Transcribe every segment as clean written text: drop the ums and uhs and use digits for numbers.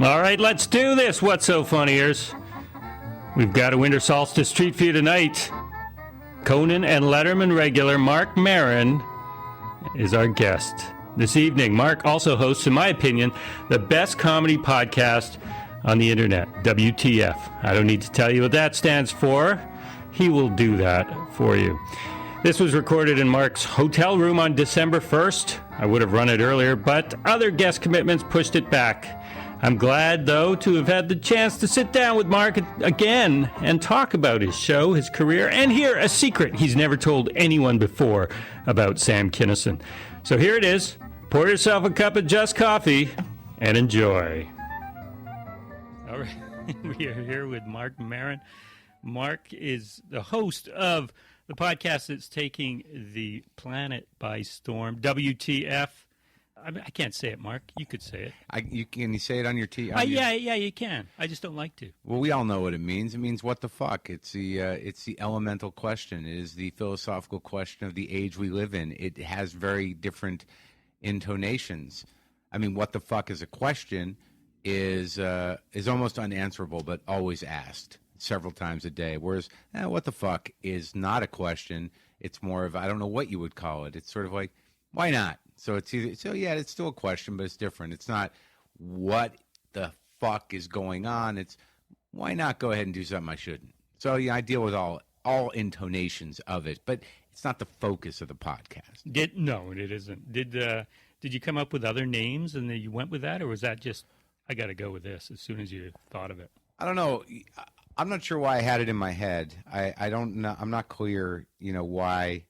All right, let's do this. What's so funniers? We've got a winter solstice treat for you tonight. Conan and Letterman regular Marc Maron is our guest this evening. Marc also hosts, in my opinion, the best comedy podcast on the internet, WTF. I don't need to tell you what that stands for. He will do that for you. This was recorded in Marc's hotel room on December 1st. I would have run it earlier, but other guest commitments pushed it back. I'm glad, though, to have had the chance to sit down with Marc again and talk about his show, his career, and hear a secret he's never told anyone before about Sam Kinison. So here it is. Pour yourself a cup of just coffee and enjoy. All right. We are here with Marc Maron. Marc is the host of the podcast that's taking the planet by storm, WTF. I can't say it, Marc. You could say it. Can you say it on your T? Yeah, you can. I just don't like to. Well, we all know what it means. It means what the fuck. It's the elemental question. It is the philosophical question of the age we live in. It has very different intonations. I mean, what the fuck is a question is almost unanswerable, but always asked several times a day. Whereas, what the fuck is not a question. It's more of, I don't know what you would call it. It's sort of like, why not? So it's it's still a question, but it's different. It's not what the fuck is going on. It's why not go ahead and do something I shouldn't. So yeah, I deal with all intonations of it, but it's not the focus of the podcast. No, it isn't. Did you come up with other names and then you went with that, or was that just I got to go with this as soon as you thought of it? I don't know. I'm not sure why I had it in my head. I don't know. I'm not clear. Why.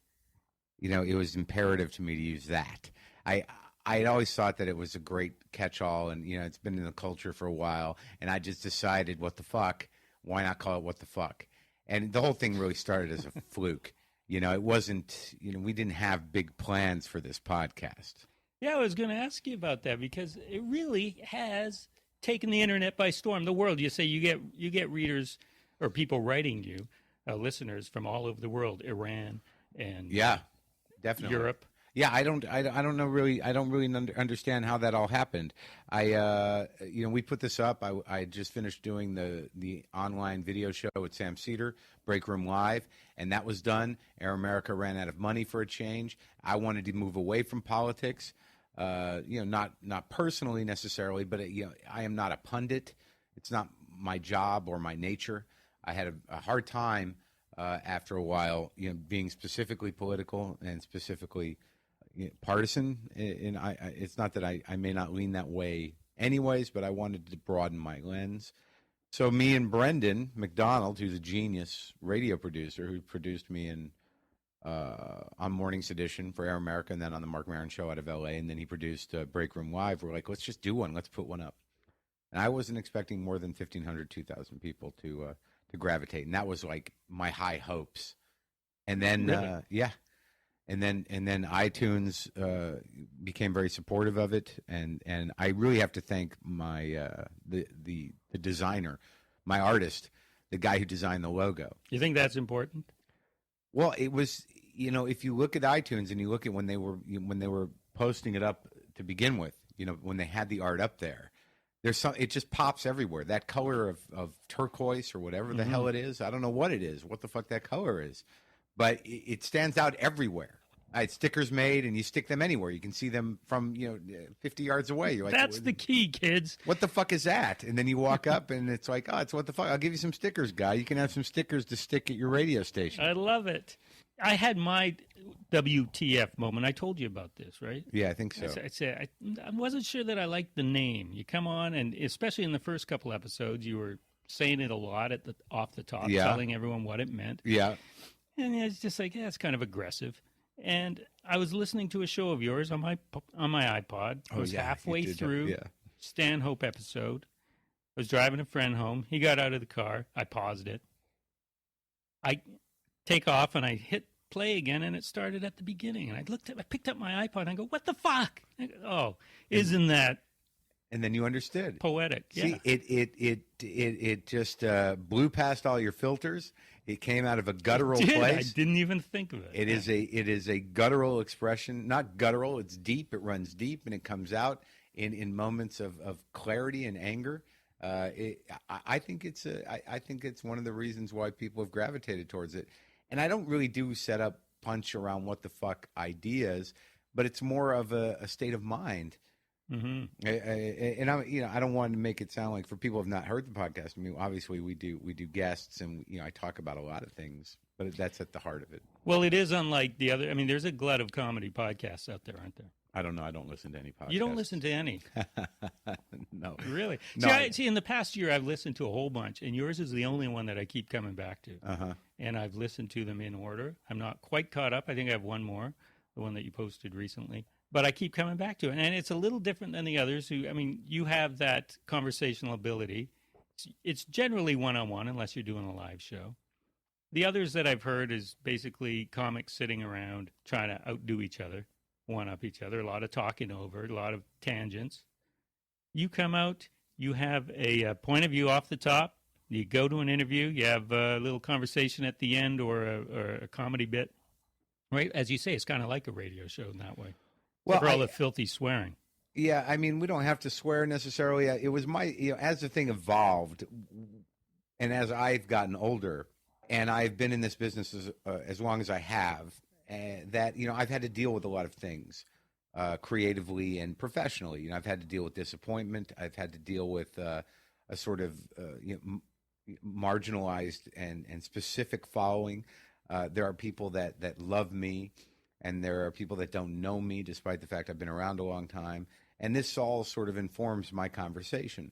It was imperative to me to use that. I had always thought that it was a great catch-all, and it's been in the culture for a while, and I just decided, what the fuck? Why not call it What the Fuck? And the whole thing really started as a fluke. It wasn't. We didn't have big plans for this podcast. Yeah, I was going to ask you about that because it really has taken the internet by storm. The world. You say you get readers or people writing you, listeners from all over the world, Iran and definitely Europe. Yeah, I don't know really. I don't really understand how that all happened. We put this up. I just finished doing the online video show with Sam Cedar, Break Room Live, and that was done. Air America ran out of money for a change. I wanted to move away from politics. Not personally necessarily, but I am not a pundit. It's not my job or my nature. I had a hard time after a while, being specifically political and specifically partisan, and it's not that I may not lean that way anyways, but I wanted to broaden my lens. So me and Brendan McDonald, who's a genius radio producer who produced me on Morning's Edition for Air America and then on the Marc Maron Show out of LA, and then he produced Break Room Live. We're like, let's just do one. Let's put one up. And I wasn't expecting more than 1,500, 2,000 people to gravitate, and that was like my high hopes. And then really? And then iTunes became very supportive of it, and I really have to thank my the designer, my artist, the guy who designed the logo. You think that's important? Well, it was, if you look at iTunes and you look at when they were posting it up to begin with, when they had the art up there, it just pops everywhere. That color of turquoise or whatever the hell it is, I don't know what it is, what the fuck that color is, but it stands out everywhere. I had stickers made, and you stick them anywhere. You can see them from 50 yards away. You're like, that's the key, kids. What the fuck is that? And then you walk up, and it's like, oh, it's what the fuck. I'll give you some stickers, guy. You can have some stickers to stick at your radio station. I love it. I had my WTF moment. I told you about this, right? Yeah, I think so. I said I wasn't sure that I liked the name. You come on, and especially in the first couple episodes, you were saying it a lot off the top, telling everyone what it meant. Yeah. And it's just like, it's kind of aggressive. And I was listening to a show of yours on my iPod. I was halfway through Stanhope episode. I was driving a friend home. He got out of the car. I paused it. I take off and I hit play again, and it started at the beginning. And I picked up my iPod and I go, "What the fuck?" I go, isn't that? And then you understood. Poetic. Yeah. See, it just blew past all your filters. It came out of a guttural place. I didn't even think of it. It is a guttural expression. Not guttural. It's deep. It runs deep, and it comes out in moments of clarity and anger. I think I think it's one of the reasons why people have gravitated towards it. And I don't really do set up punch around what the fuck ideas, but it's more of a state of mind. Mm-hmm. And I don't want to make it sound like, for people who have not heard the podcast, I mean, obviously we do guests, and I talk about a lot of things, but that's at the heart of it. Well, it is unlike the other. I mean, there's a glut of comedy podcasts out there, aren't there? I don't know. I don't listen to any podcasts. You don't listen to any? No. Really? No. See, in the past year, I've listened to a whole bunch, and yours is the only one that I keep coming back to. Uh-huh. And I've listened to them in order. I'm not quite caught up. I think I have one more, the one that you posted recently. But I keep coming back to it. And it's a little different than the others who, I mean, you have that conversational ability. It's generally one-on-one unless you're doing a live show. The others that I've heard is basically comics sitting around trying to outdo each other, one-up each other, a lot of talking over, a lot of tangents. You come out, you have a point of view off the top, you go to an interview, you have a little conversation at the end or a comedy bit. Right? As you say, it's kind of like a radio show in that way. Well, for all the filthy swearing. Yeah, I mean, we don't have to swear necessarily. It was as the thing evolved, and as I've gotten older, and I've been in this business as long as I have, that I've had to deal with a lot of things, creatively and professionally. I've had to deal with disappointment. I've had to deal with a sort of marginalized and specific following. There are people that love me, and there are people that don't know me, despite the fact I've been around a long time. And this all sort of informs my conversation.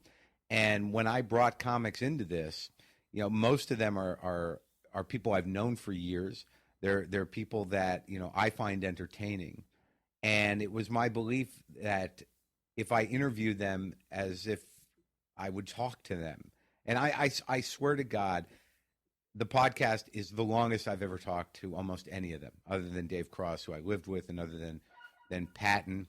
And when I brought comics into this, most of them are people I've known for years. They're people that I find entertaining, and it was my belief that if I interviewed them as if I would talk to them, and I swear to God, the podcast is the longest I've ever talked to almost any of them, other than Dave Cross, who I lived with, and other than Patton.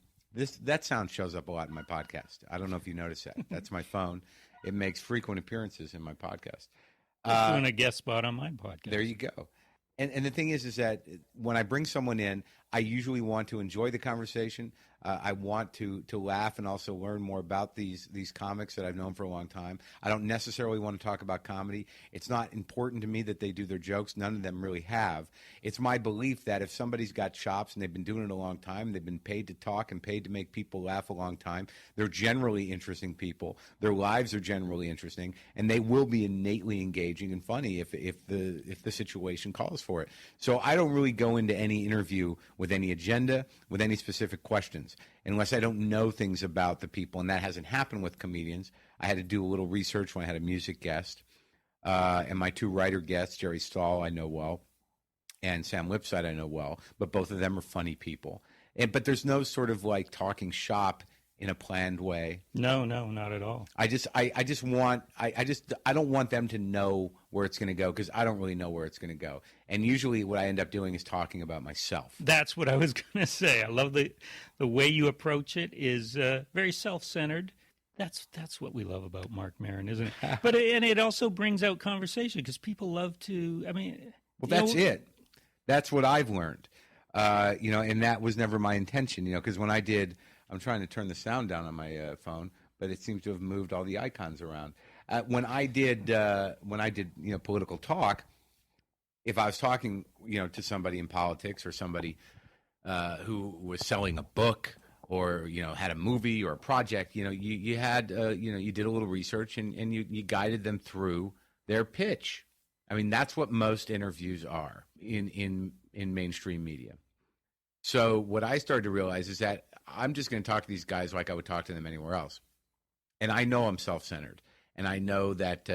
That sound shows up a lot in my podcast. I don't know if you noticed that. That's my phone. It makes frequent appearances in my podcast. Doing a guest spot on my podcast. There you go. And the thing is that when I bring someone in, I usually want to enjoy the conversation. I want to laugh and also learn more about these comics that I've known for a long time. I don't necessarily want to talk about comedy. It's not important to me that they do their jokes. None of them really have. It's my belief that if somebody's got chops and they've been doing it a long time, they've been paid to talk and paid to make people laugh a long time, they're generally interesting people. Their lives are generally interesting, and they will be innately engaging and funny if the situation calls for it. So I don't really go into any interview with any agenda, with any specific questions, unless I don't know things about the people, and that hasn't happened with comedians. I had to do a little research when I had a music guest, and my two writer guests, Jerry Stahl, I know well, and Sam Lipside, I know well, but both of them are funny people. But there's no sort of like talking shop in a planned way. No, not at all. I don't want them to know where it's going to go, because I don't really know where it's going to go. And usually what I end up doing is talking about myself. That's what I was going to say. I love the way you approach it is very self-centered. That's what we love about Marc Maron, isn't it? But and it also brings out conversation, because people love to. I mean, well, that's it. That's what I've learned. And that was never my intention. Because when I did. I'm trying to turn the sound down on my phone, but it seems to have moved all the icons around. When I did political talk, if I was talking, to somebody in politics, or somebody who was selling a book, or had a movie or a project, you did a little research and you guided them through their pitch. I mean, that's what most interviews are in mainstream media. So what I started to realize is that I'm just going to talk to these guys like I would talk to them anywhere else. And I know I'm self-centered. And I know that,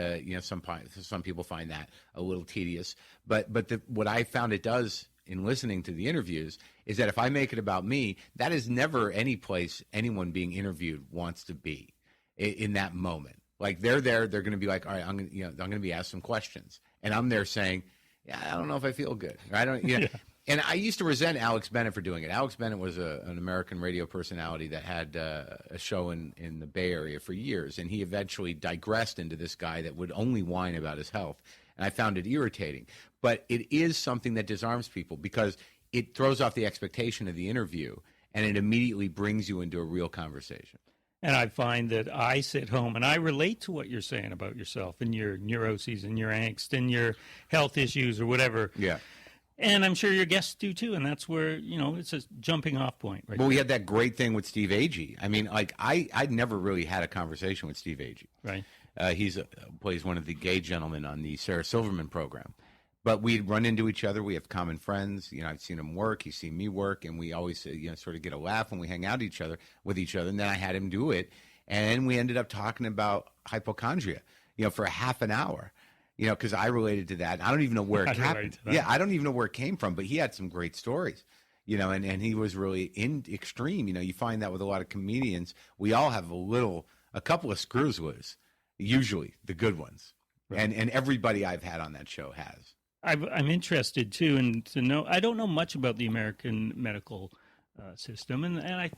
some people find that a little tedious. But what I found it does in listening to the interviews is that if I make it about me, that is never any place anyone being interviewed wants to be in that moment. Like they're there, they're going to be like, all right, I'm going to be asked some questions. And I'm there saying, yeah, I don't know if I feel good. I don't, yeah. And I used to resent Alex Bennett for doing it. Alex Bennett was an American radio personality that had a show in the Bay Area for years, and he eventually digressed into this guy that would only whine about his health. And I found it irritating. But it is something that disarms people, because it throws off the expectation of the interview, and it immediately brings you into a real conversation. And I find that I sit home and I relate to what you're saying about yourself and your neuroses and your angst and your health issues or whatever. Yeah. And I'm sure your guests do too. And that's where, it's a jumping off point, right? Well, we had that great thing with Steve Agee. I mean, like, I'd never really had a conversation with Steve Agee. Right. He's plays one of the gay gentlemen on the Sarah Silverman program. But we'd run into each other. We have common friends. I've seen him work. He's seen me work. And we always, sort of get a laugh when we hang out with each other. And then I had him do it. And we ended up talking about hypochondria, for a half an hour, because I related to that. I don't even know where it happened. Yeah, I don't even know where it came from. But he had some great stories, and he was really in extreme. You find that with a lot of comedians. We all have a couple of screws loose, usually the good ones. Right. And everybody I've had on that show has. I'm interested too, and to know. I don't know much about the American medical system, and I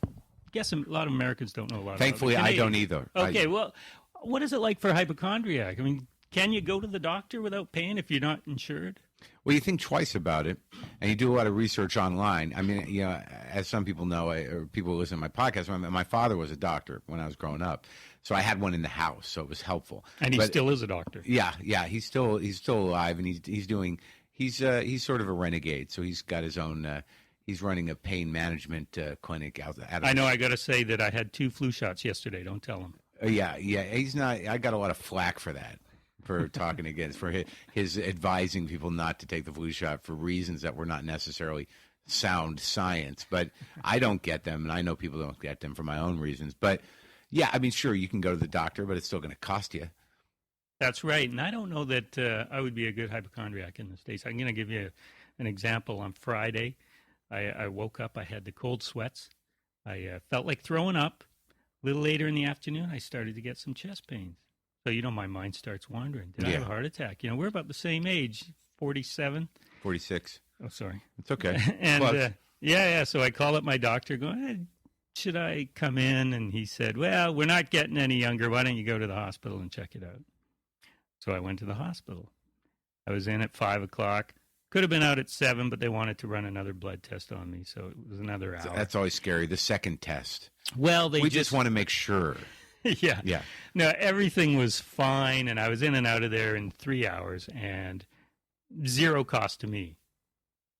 guess a lot of Americans don't know a lot. Thankfully, about I don't either. Okay, well, what is it like for a hypochondriac? I mean, can you go to the doctor without paying if you're not insured? Well, you think twice about it, and you do a lot of research online. I mean, as some people know, or people who listen to my podcast, my father was a doctor when I was growing up, so I had one in the house, so it was helpful. And he still is a doctor. Yeah, he's still alive, and he's sort of a renegade. So he's got his own. He's running a pain management clinic out. I know. I got to say that I had 2 flu shots yesterday. Don't tell him. Yeah. He's not. I got a lot of flack for that. For talking against, for his advising people not to take the flu shot for reasons that were not necessarily sound science. But I don't get them, and I know people don't get them for my own reasons. But yeah, I mean, sure, you can go to the doctor, but it's still going to cost you. That's right, and I don't know that I would be a good hypochondriac in the States. I'm going to give you an example. On Friday, I woke up, I had the cold sweats. I felt like throwing up. A little later in the afternoon, I started to get some chest pains. So, my mind starts wandering. Did I have a heart attack? We're about the same age, 47. 46. Oh, sorry. It's okay. And, so I call up my doctor going, hey, should I come in? And he said, well, we're not getting any younger. Why don't you go to the hospital and check it out? So I went to the hospital. I was in at 5 o'clock. Could have been out at 7, but they wanted to run another blood test on me. So it was another hour. That's always scary, the second test. Well, we just want to make sure. Yeah. No, everything was fine, and I was in and out of there in 3 hours, and zero cost to me.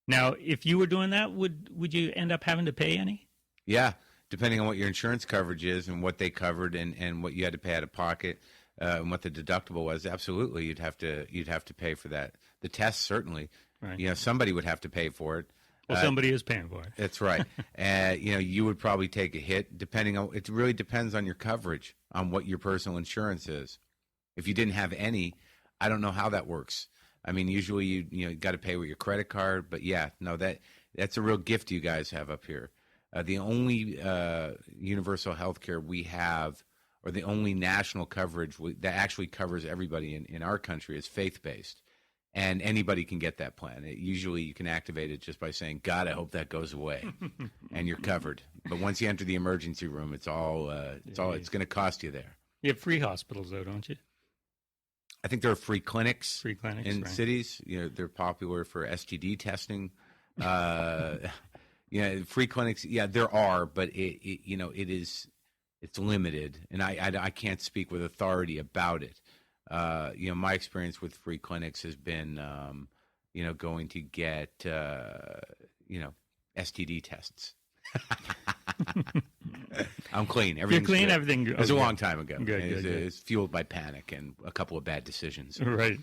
Now, if you were doing that, would you end up having to pay any? Yeah, depending on what your insurance coverage is and what they covered and what you had to pay out of pocket and what the deductible was. Absolutely, you'd have to pay for that. The test, certainly. Right. Somebody would have to pay for it. Well, somebody is paying for it. That's right. You would probably take a hit depending on. It really depends on your coverage, on what your personal insurance is. If you didn't have any, I don't know how that works. I mean, usually you got to pay with your credit card, but that's a real gift you guys have up here. The only universal health care we have, or the only national coverage that actually covers everybody in our country, is faith-based. And anybody can get that plan. Usually you can activate it just by saying, God, I hope that goes away. And you're covered. But once you enter the emergency room, it's going to cost you there. You have free hospitals, though, don't you? I think there are free clinics in right. cities. They're popular for STD testing. Free clinics. Yeah, there are, but it's limited. And I can't speak with authority about it. My experience with free clinics has been, going to get, STD tests. I'm clean. Everything's You're clean. Good. Everything. It was a long time ago. Good. It's fueled by panic and a couple of bad decisions. Right.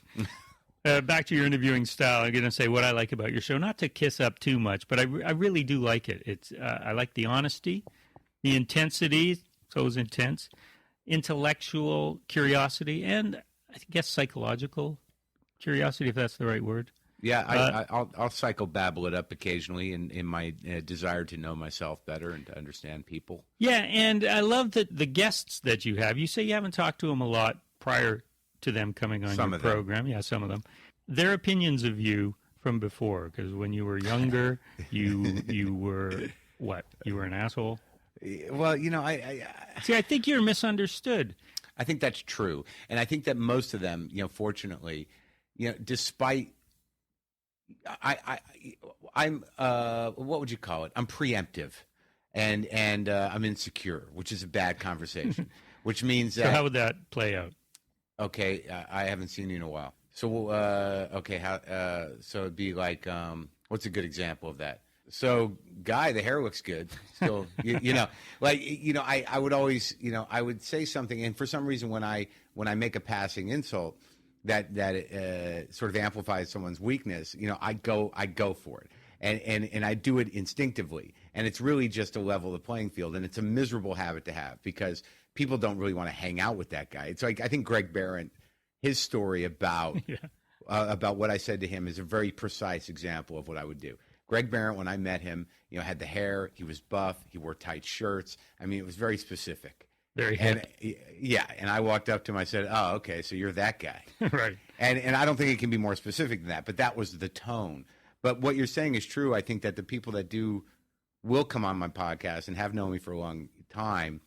Back to your interviewing style. I'm going to say what I like about your show. Not to kiss up too much, but I really do like it. It's I like the honesty, the intensity. So it's intense, intellectual curiosity, and I guess psychological curiosity, if that's the right word. Yeah, I'll psychobabble it up occasionally in my desire to know myself better and to understand people. Yeah, and I love that the guests that you have, you say you haven't talked to them a lot prior to them coming on your program. Yeah, some of them. Their opinions of you from before, because when you were younger, you were what? You were an asshole? Well, I think you're misunderstood. I think that's true. And I think that most of them, fortunately, despite I'm what would you call it? I'm preemptive. and I'm insecure, which is a bad conversation. Which means So how would that play out? okay, I haven't seen you in a while. So okay, so it'd be like what's a good example of that? So, guy, the hair looks good. Still, I would always, I would say something, and for some reason, when I make a passing insult that sort of amplifies someone's weakness, I go for it, and I do it instinctively, and it's really just to level the playing field, and it's a miserable habit to have because people don't really want to hang out with that guy. It's like I think Greg Barron, his story about about what I said to him is a very precise example of what I would do. Greg Barron, when I met him, had the hair. He was buff. He wore tight shirts. I mean, it was very specific. Very hip. And I walked up to him. I said, "Oh, okay, so you're that guy." Right. And I don't think it can be more specific than that. But that was the tone. But what you're saying is true. I think that the people that will come on my podcast and have known me for a long time,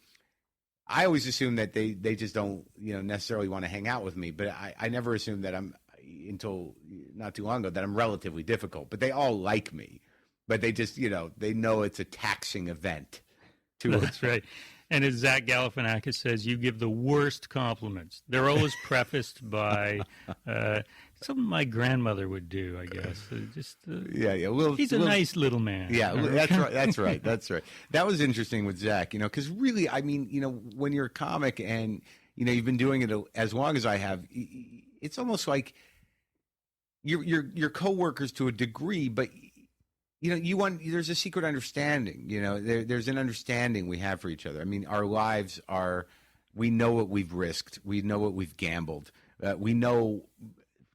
I always assume that they just don't necessarily want to hang out with me. But I never assume that until not too long ago that I'm relatively difficult, but they all like me, but they just, they know it's a taxing event. That's right. And as Zach Galifianakis says, you give the worst compliments. They're always prefaced by something my grandmother would do, I guess. He's a nice little man. Yeah, that's right. That's right. That was interesting with Zach, because really, I mean, when you're a comic and, you've been doing it as long as I have, it's almost like you're coworkers to a degree, but there's a secret understanding. There's an understanding we have for each other. I mean, our lives we know what we've risked, we know what we've gambled, we know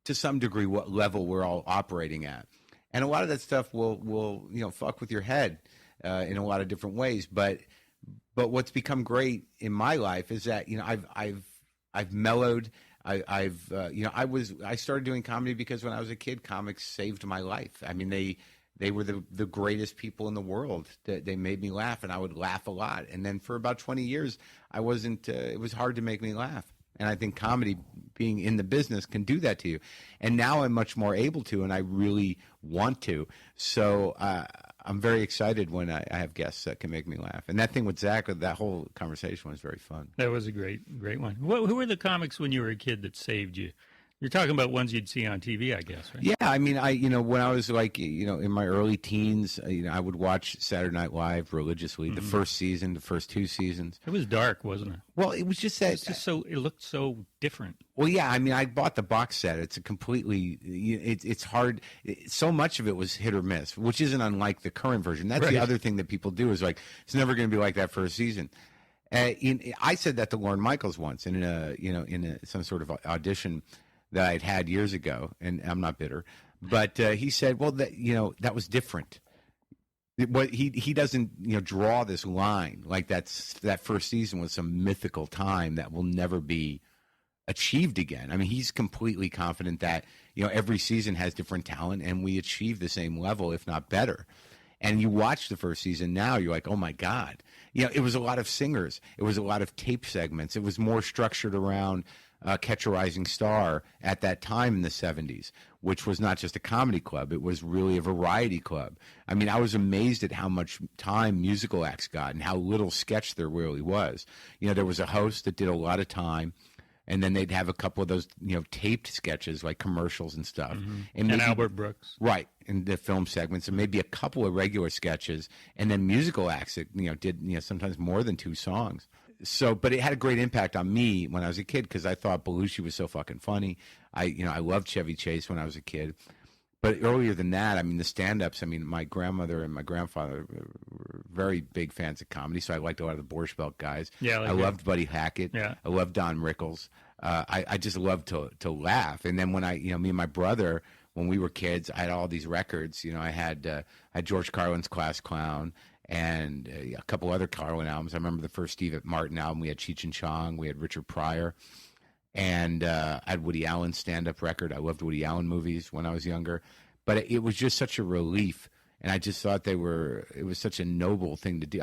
to some degree what level we're all operating at, and a lot of that stuff will fuck with your head in a lot of different ways. But what's become great in my life is that I've mellowed. I started doing comedy because when I was a kid, comics saved my life. I mean, they were the greatest people in the world. They made me laugh, and I would laugh a lot. And then for about 20 years, I wasn't. It was hard to make me laugh. And I think comedy, being in the business, can do that to you. And now I'm much more able to, and I really want to. So I'm very excited when I have guests that can make me laugh. And that thing with Zach, that whole conversation was very fun. That was a great one. Who were the comics when you were a kid that saved you? You're talking about ones you'd see on TV, I guess, right? Yeah, I mean, when I was like, in my early teens, I would watch Saturday Night Live religiously. The first season, the first two seasons. It was dark, wasn't it? Well, it was just that. It looked so different. Well, yeah, I mean, I bought the box set. It's a completely, it's hard. So much of it was hit or miss, which isn't unlike the current version. That's right. The other thing that people do is like, it's never going to be like that first season. I said that to Lorne Michaels once in some sort of audition that I'd had years ago, and I'm not bitter, but he said, well, that was different. He doesn't draw this line like that first season was some mythical time that will never be achieved again. I mean, he's completely confident that every season has different talent, and we achieve the same level, if not better. And you watch the first season now, you're like, oh my God. It was a lot of singers. It was a lot of tape segments. It was more structured around Catch a Rising Star at that time in the 70s, which was not just a comedy club. It was really a variety club. I mean, I was amazed at how much time musical acts got and how little sketch there really was. There was a host that did a lot of time, and then they'd have a couple of those, taped sketches like commercials and stuff. Mm-hmm. And Albert Brooks. Right, in the film segments, and maybe a couple of regular sketches, and then musical acts that, did, sometimes more than two songs. So, but it had a great impact on me when I was a kid because I thought Belushi was so fucking funny. I loved Chevy Chase when I was a kid. But earlier than that, I mean, the stand-ups, I mean, my grandmother and my grandfather were very big fans of comedy, so I liked a lot of the Borscht Belt guys. Yeah, I loved Buddy Hackett. Yeah. I loved Don Rickles. I just loved to laugh. And then when me and my brother, when we were kids, I had all these records. I had George Carlin's Class Clown, and a couple other Carlin albums. I remember the first Steve Martin album. We had Cheech and Chong. We had Richard Pryor. And I had Woody Allen's stand-up record. I loved Woody Allen movies when I was younger. But it was just such a relief. And I just thought it was such a noble thing to do.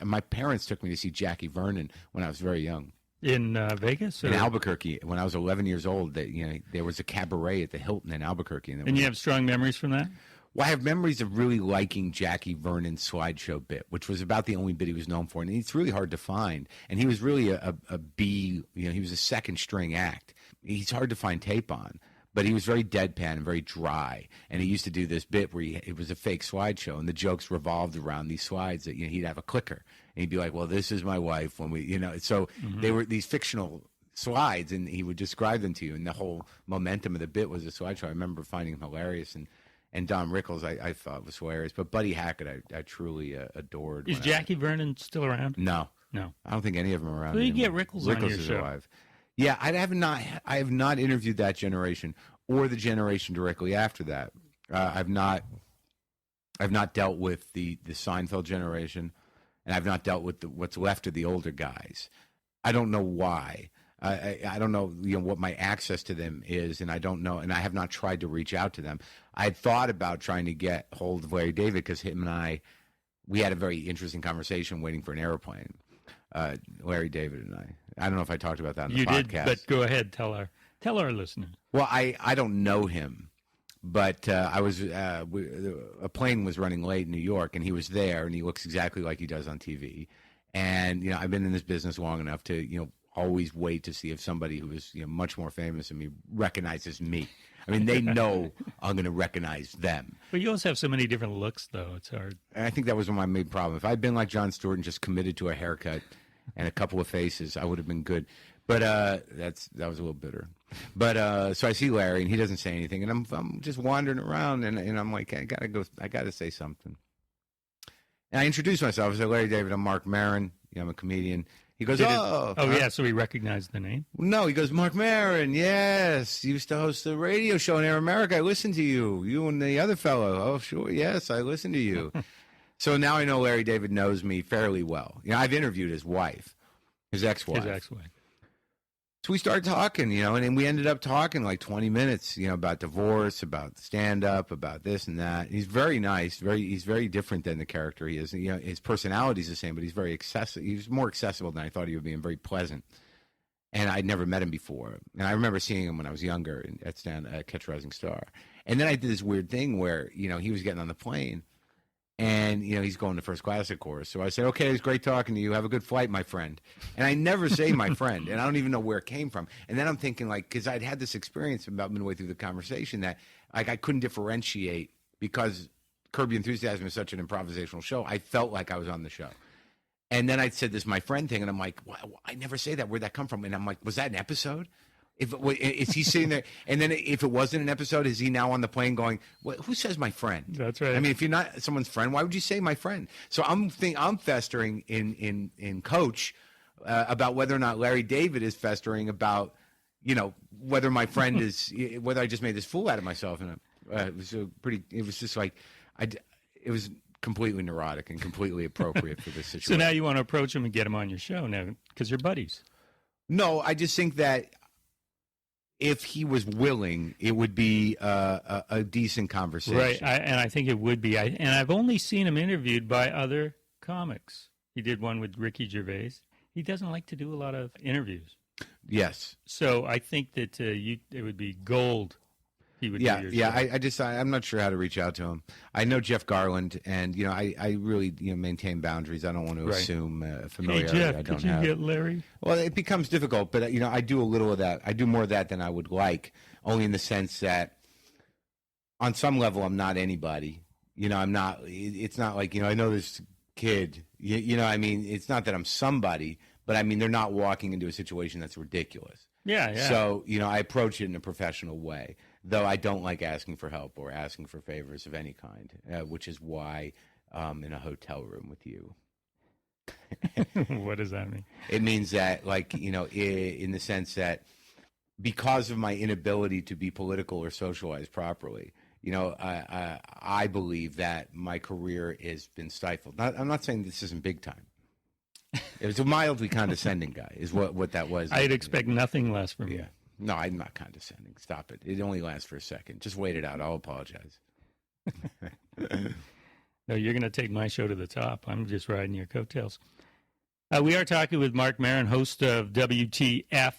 My parents took me to see Jackie Vernon when I was very young. In Vegas? In Albuquerque. When I was 11 years old, there was a cabaret at the Hilton in Albuquerque. And you have strong memories from that? Well, I have memories of really liking Jackie Vernon's slideshow bit, which was about the only bit he was known for. And it's really hard to find. And he was really a B, he was a second string act. He's hard to find tape on. But he was very deadpan and very dry. And he used to do this bit where it was a fake slideshow, and the jokes revolved around these slides that he'd have a clicker. And he'd be like, well, this is my wife when we, so they were these fictional slides, and he would describe them to you. And the whole momentum of the bit was a slideshow. I remember finding him hilarious. And Don Rickles, I thought was hilarious. But Buddy Hackett, I truly adored. Is Jackie Vernon still around? No. I don't think any of them are around. Well, you anymore. get Rickles on your is show. Alive. Yeah, I have not interviewed that generation or the generation directly after that. I've not dealt with the Seinfeld generation, and I've not dealt with what's left of the older guys. I don't know why. I don't know, what my access to them is, and I don't know, and I have not tried to reach out to them. I had thought about trying to get hold of Larry David because him and we had a very interesting conversation waiting for an airplane. Larry David and I don't know if I talked about that in the podcast. You did, but go ahead, tell our listeners. Well, I don't know him, but I was a plane was running late in New York, and he was there, and he looks exactly like he does on TV. And I've been in this business long enough to always wait to see if somebody who is much more famous than me recognizes me. I mean, they know I'm going to recognize them. But you also have so many different looks, though. It's hard. And I think that was my main problem. If I'd been like Jon Stewart and just committed to a haircut and a couple of faces, I would have been good. But that was a little bitter. But so I see Larry, and he doesn't say anything, and I'm just wandering around, and I'm like, I gotta say something. And I introduce myself. I say, Larry David, I'm Marc Maron. I'm a comedian. He goes, yeah, so he recognized the name? No, he goes, Marc Maron, yes. You used to host a radio show in Air America. I listened to you. You and the other fellow. Oh, sure, yes, I listened to you. So now I know Larry David knows me fairly well. I've interviewed his wife, his ex-wife. So we started talking, and we ended up talking like 20 minutes, about divorce, about stand-up, about this and that. He's very nice. He's very different than the character he is. His personality's the same, but he's very accessible. He's more accessible than I thought he would be, and very pleasant. And I'd never met him before. And I remember seeing him when I was younger at Catch a Rising Star. And then I did this weird thing where, he was getting on the plane. And, he's going to first class, of course. So I said, okay, it's great talking to you. Have a good flight, my friend. And I never say my friend, and I don't even know where it came from. And then I'm thinking, because I'd had this experience about midway through the conversation that, I couldn't differentiate because Curb Your Enthusiasm is such an improvisational show. I felt like I was on the show. And then I said this my friend thing, and I'm like, well, I never say that. Where'd that come from? And I'm like, was that an episode? Is he sitting there? And then if it wasn't an episode, is he now on the plane going, well, who says my friend? That's right. I mean, if you're not someone's friend, why would you say my friend? So I'm festering in Coach about whether or not Larry David is festering about, whether my friend is, whether I just made this fool out of myself. And it was just like, it was completely neurotic and completely appropriate for this situation. So now you want to approach him and get him on your show now because you're buddies. No, I just think that if he was willing, it would be a decent conversation. Right, and I think it would be. And I've only seen him interviewed by other comics. He did one with Ricky Gervais. He doesn't like to do a lot of interviews. Yes. So I think that it would be gold. He would do your show. I'm not sure how to reach out to him. I know Jeff Garland, and I really maintain boundaries. I don't want to assume familiarity. Hey Jeff, I don't could you have. get Larry? Well, it becomes difficult, but I do a little of that. I do more of that than I would like, only in the sense that on some level I'm not anybody. I'm not. It's not like I know this kid. I mean, it's not that I'm somebody, but I mean they're not walking into a situation that's ridiculous. Yeah. So, I approach it in a professional way, though I don't like asking for help or asking for favors of any kind, which is why I'm in a hotel room with you. What does that mean? It means that, in the sense that because of my inability to be political or socialized properly, I believe that my career has been stifled. I'm not saying this isn't big time. It was a mildly condescending guy, is what that was. I'd expect nothing less from you. No, I'm not condescending. Stop it. It only lasts for a second. Just wait it out. I'll apologize. No, you're going to take my show to the top. I'm just riding your coattails. We are talking with Marc Maron, host of WTF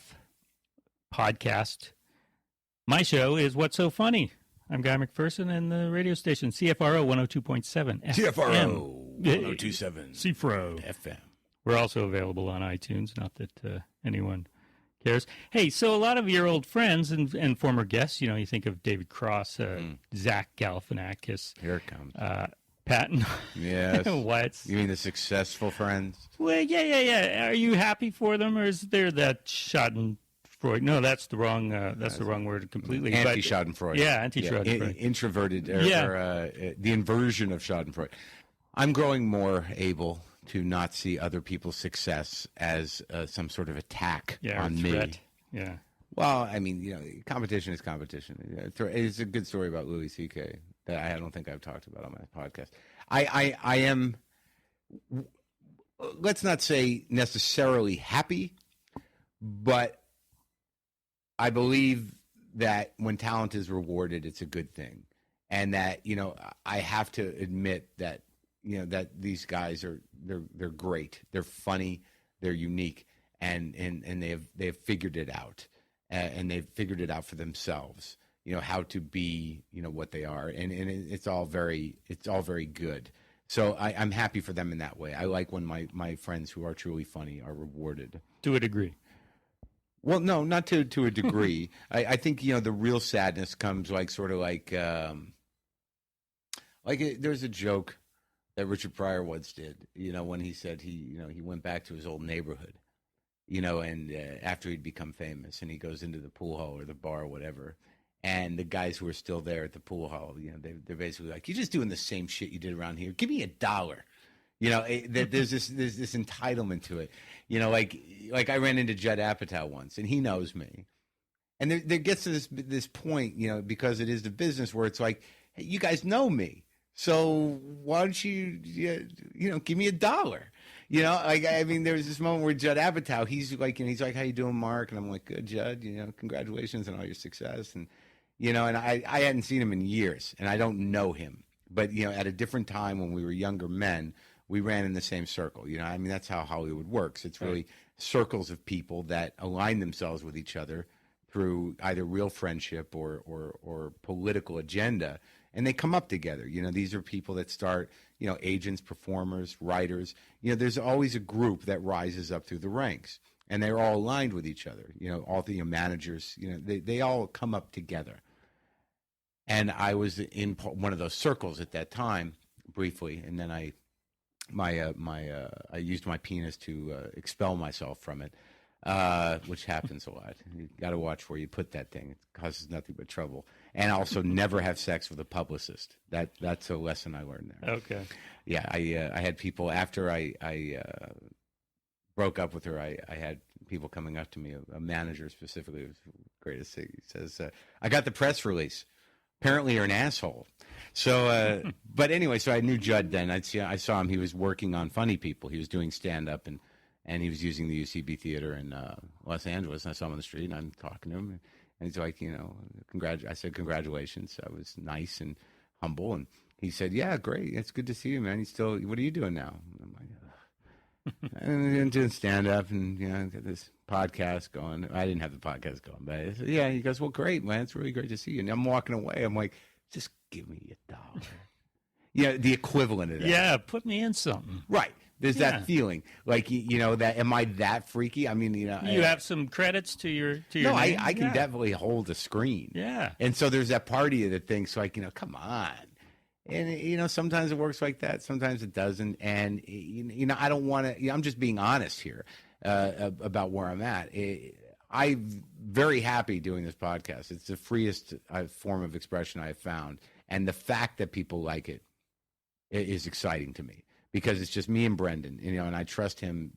podcast. My show is What's So Funny? I'm Guy McPherson, and the radio station CFRO 102.7 FM. CFRO 1027 CFRO FM. We're also available on iTunes, not that anyone cares. Hey, so a lot of your old friends and former guests, you think of David Cross, Zach Galifianakis. Here it comes. Patton. Yes. What? You mean the successful friends? Well, yeah. Are you happy for them, or is there that Schadenfreude? No, that's the wrong. That's the wrong word completely. Anti-Schadenfreude. Yeah, anti-Schadenfreude. Introverted. The inversion of Schadenfreude. I'm growing more able to not see other people's success as some sort of attack on me. Yeah. Well, I mean, competition is competition. It's a good story about Louis C.K. that I don't think I've talked about on my podcast. I am, let's not say necessarily happy, but I believe that when talent is rewarded, it's a good thing. And that, I have to admit that, that these guys they're great. They're funny. They're unique. And they have figured it out. And they've figured it out for themselves, how to be, what they are. And it's all very good. So I'm happy for them in that way. I like when my friends who are truly funny are rewarded. To a degree. Well, no, not to a degree. I think, the real sadness comes there's a joke that Richard Pryor once did, when he said he went back to his old neighborhood. And after he'd become famous, and he goes into the pool hall or the bar or whatever, and the guys who are still there at the pool hall, they're basically like, "You're just doing the same shit you did around here. Give me $1." There's this entitlement to it. Like I ran into Judd Apatow once, and he knows me, and there gets to this point, because it is the business where it's like, hey, you guys know me, so why don't you give me $1? There's this moment where Judd Apatow, he's like, "How you doing, Mark?" And I'm like, "Good, Judd. Congratulations on all your success." And and I hadn't seen him in years, and I don't know him, but at a different time when we were younger men, we ran in the same circle. That's how Hollywood works. It's really circles of people that align themselves with each other through either real friendship or political agenda. And they come up together. These are people that start, agents, performers, writers. There's always a group that rises up through the ranks, and they're all aligned with each other. All the managers, they all come up together. And I was in one of those circles at that time, briefly, and then I used my penis to expel myself from it, which happens a lot. You got to watch where you put that thing. It causes nothing but trouble. And also never have sex with a publicist. That's a lesson I learned there. Okay. Yeah, I had people after I broke up with her. I had people coming up to me, a manager specifically, it was great to see. He says, "I got the press release. Apparently you're an asshole." So, but anyway, so I knew Judd then. I saw him. He was working on Funny People. He was doing stand-up, and he was using the UCB Theater in Los Angeles. And I saw him on the street, and I'm talking to him. And he's like, I said, "Congratulations." I was nice and humble. And he said, "Yeah, great. It's good to see you, man. What are you doing now?" And I'm like, ugh. And I'm doing stand-up and, got this podcast going. I didn't have the podcast going, but I said, yeah. He goes, "Well, great, man. It's really great to see you." And I'm walking away. I'm like, "Just give me $1." The equivalent of that. Yeah, put me in something. Right. There's that feeling, like that. Am I that freaky? You have some credits to your no. name? I can definitely hold a screen. Yeah. And so there's that party of the thing. So come on. And sometimes it works like that. Sometimes it doesn't. And I don't want to. I'm just being honest here about where I'm at. I'm very happy doing this podcast. It's the freest form of expression I've found, and the fact that people like it is exciting to me. Because it's just me and Brendan, and I trust him,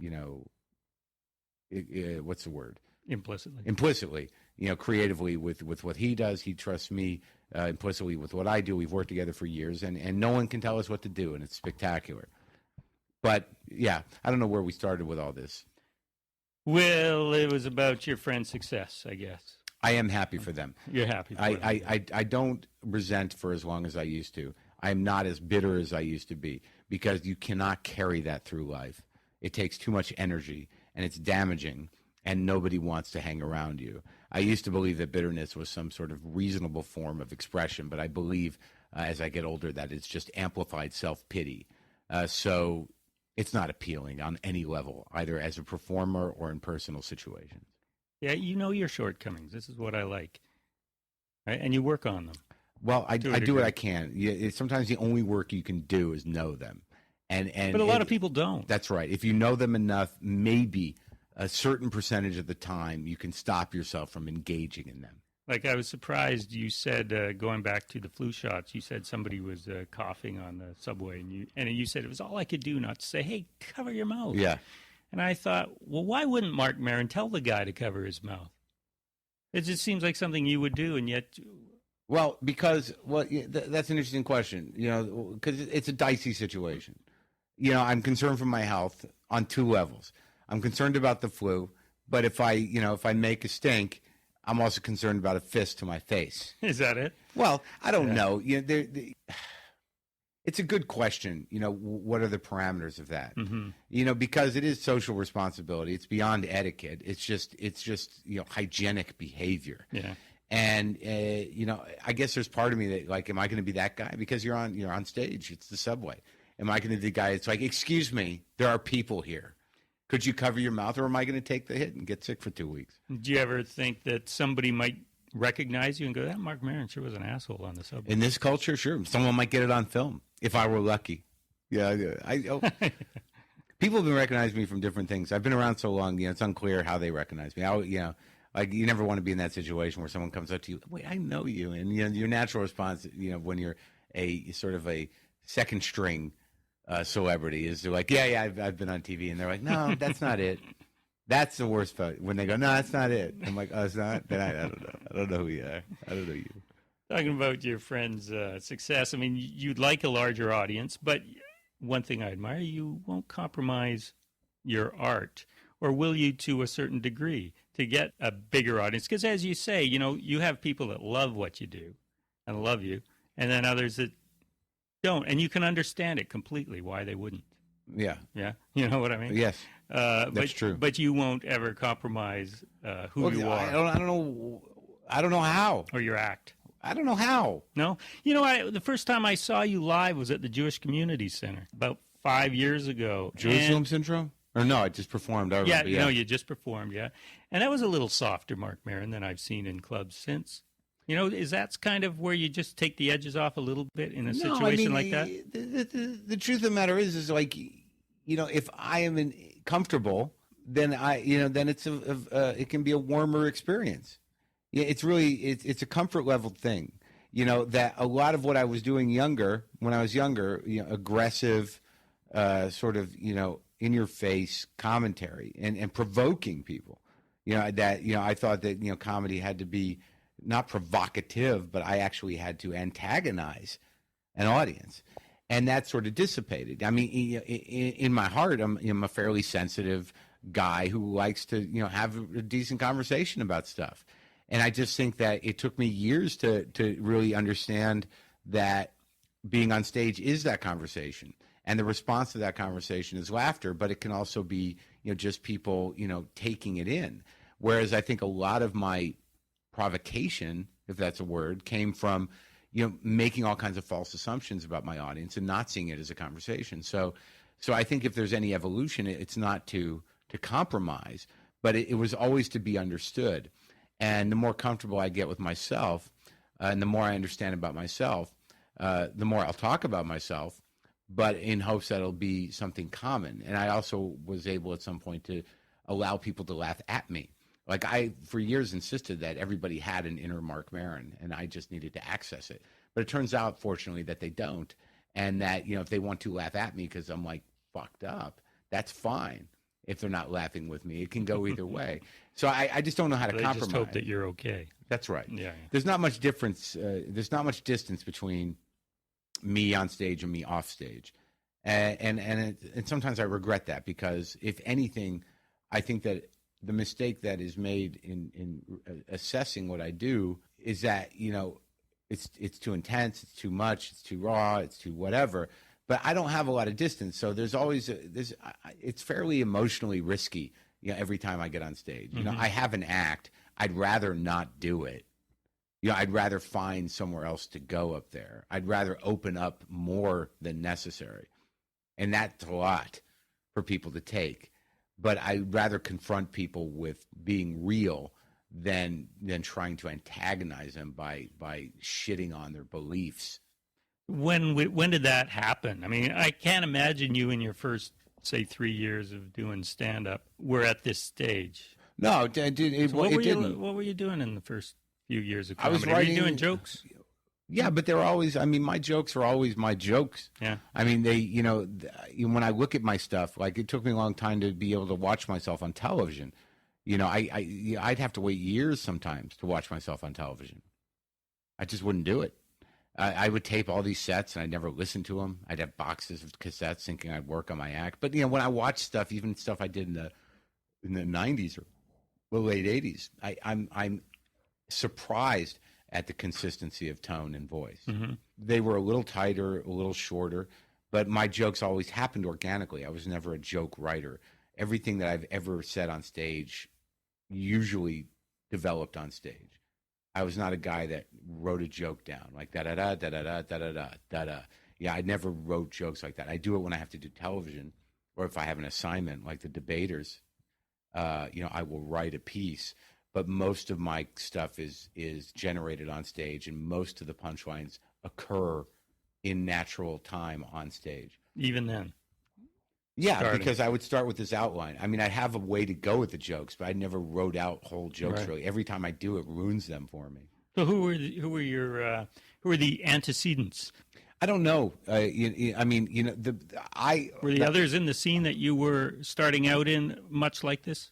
what's the word? Implicitly, creatively with what he does. He trusts me implicitly with what I do. We've worked together for years, and no one can tell us what to do, and it's spectacular. But, yeah, I don't know where we started with all this. Well, it was about your friend's success, I guess. I am happy for them. You're happy for them. I don't resent for as long as I used to. I'm not as bitter as I used to be, because you cannot carry that through life. It takes too much energy, and it's damaging. and nobody wants to hang around you. I used to believe that bitterness was some sort of reasonable form of expression, but I believe as I get older that it's just amplified self-pity. So it's not appealing on any level, either as a performer or in personal situations. Yeah, you know your shortcomings. This is what I like. Right? And you work on them. Well, I do what I can. Sometimes the only work you can do is know them. But a lot of people don't. That's right. If you know them enough, maybe a certain percentage of the time you can stop yourself from engaging in them. Like, I was surprised you said, going back to the flu shots, you said somebody was coughing on the subway, and you said it was all I could do not to say, hey, cover your mouth. Yeah. And I thought, well, why wouldn't Marc Maron tell the guy to cover his mouth? It just seems like something you would do, and yet... Well, because that's an interesting question, because it's a dicey situation. I'm concerned for my health on two levels. I'm concerned about the flu, but if I make a stink, I'm also concerned about a fist to my face. Is that it? Well, I don't know. It's a good question. What are the parameters of that? Mm-hmm. Because it is social responsibility. It's beyond etiquette. It's just hygienic behavior. Yeah. And I guess there's part of me that, like, am I going to be that guy? Because you're on stage. It's the subway. Am I going to be the guy that's like, excuse me, there are people here. Could you cover your mouth, or am I going to take the hit and get sick for 2 weeks? Do you ever think that somebody might recognize you and go, that Marc Maron sure was an asshole on the subway? In this culture, sure. Someone might get it on film if I were lucky. Yeah. People have been recognizing me from different things. I've been around so long, it's unclear how they recognize me. Like, you never want to be in that situation where someone comes up to you, wait, I know you. And your natural response, when you're a sort of a second string celebrity, is they're like, yeah, I've been on TV. And they're like, no, that's not it. That's the worst part. When they go, no, that's not it. I'm like, oh, it's not? Then I don't know. I don't know who you are. I don't know you. Talking about your friend's success, I mean, you'd like a larger audience, but one thing I admire, you won't compromise your art. Or will you, to a certain degree, to get a bigger audience? Because as you say, you have people that love what you do and love you, and then others that don't. And you can understand it completely, why they wouldn't. Yeah. Yeah? You know what I mean? Yes. That's true. But you won't ever compromise who you are. I don't know how. Or your act. I don't know how. No? The first time I saw you live was at the Jewish Community Center about 5 years ago. Jerusalem Syndrome? Or no, I just performed. No, you just performed, yeah. And that was a little softer Marc Maron than I've seen in clubs since. Is that kind of where you just take the edges off a little bit in a situation like that? The truth of the matter is like, if I am comfortable, then then it can be a warmer experience. Yeah, it's really it's a comfort level thing. That a lot of what I was doing when I was younger, aggressive, sort of, in your face commentary and provoking people, I thought that, comedy had to be not provocative, but I actually had to antagonize an audience, and that sort of dissipated. I mean, in my heart, I'm a fairly sensitive guy who likes to, have a decent conversation about stuff. And I just think that it took me years to really understand that being on stage is that conversation. And the response to that conversation is laughter, but it can also be, just people, taking it in. Whereas I think a lot of my provocation, if that's a word, came from, making all kinds of false assumptions about my audience and not seeing it as a conversation. So I think if there's any evolution, it's not to compromise, but it was always to be understood. And the more comfortable I get with myself, and the more I understand about myself, the more I'll talk about myself, but in hopes that it'll be something common. And I also was able at some point to allow people to laugh at me. Like, I, for years, insisted that everybody had an inner Marc Maron, and I just needed to access it. But it turns out, fortunately, that they don't. And that, if they want to laugh at me because I'm, like, fucked up, that's fine. If they're not laughing with me, it can go either way. So I just don't know how to compromise. I just hope that you're okay. That's right. Yeah. There's not much difference. There's not much distance between me on stage and me off stage. And sometimes I regret that, because if anything, I think that the mistake that is made in assessing what I do is that, it's too intense, it's too much, it's too raw, it's too whatever. But I don't have a lot of distance, so there's always it's fairly emotionally risky every time I get on stage. I have an act. I'd rather not do it. I'd rather find somewhere else to go up there. I'd rather open up more than necessary. And that's a lot for people to take. But I'd rather confront people with being real than trying to antagonize them by shitting on their beliefs. When did that happen? I mean, I can't imagine you in your first, say, 3 years of doing stand-up were at this stage. No, What were you doing in the first few years of comedy? I was writing, were you doing jokes? Yeah, but they're always, my jokes are always my jokes. Yeah. I mean, when I look at my stuff, like it took me a long time to be able to watch myself on television. I'd have to wait years sometimes to watch myself on television. I just wouldn't do it. I would tape all these sets and I'd never listen to them. I'd have boxes of cassettes thinking I'd work on my act. But, when I watch stuff, even stuff I did in the 90s or the late 80s, I'm surprised at the consistency of tone and voice. Mm-hmm. They were a little tighter, a little shorter, but my jokes always happened organically. I was never a joke writer. Everything that I've ever said on stage usually developed on stage. I was not a guy that wrote a joke down like da-da-da, da-da-da, da-da-da, da-da. Yeah, I never wrote jokes like that. I do it when I have to do television or if I have an assignment like the debaters. I will write a piece. But most of my stuff is generated on stage, and most of the punchlines occur in natural time on stage. Even then? Yeah, because I would start with this outline. I mean, I'd have a way to go with the jokes, but I never wrote out whole jokes really. Every time I do, it ruins them for me. So who were the antecedents? I don't know. Were the others in the scene that you were starting out in much like this?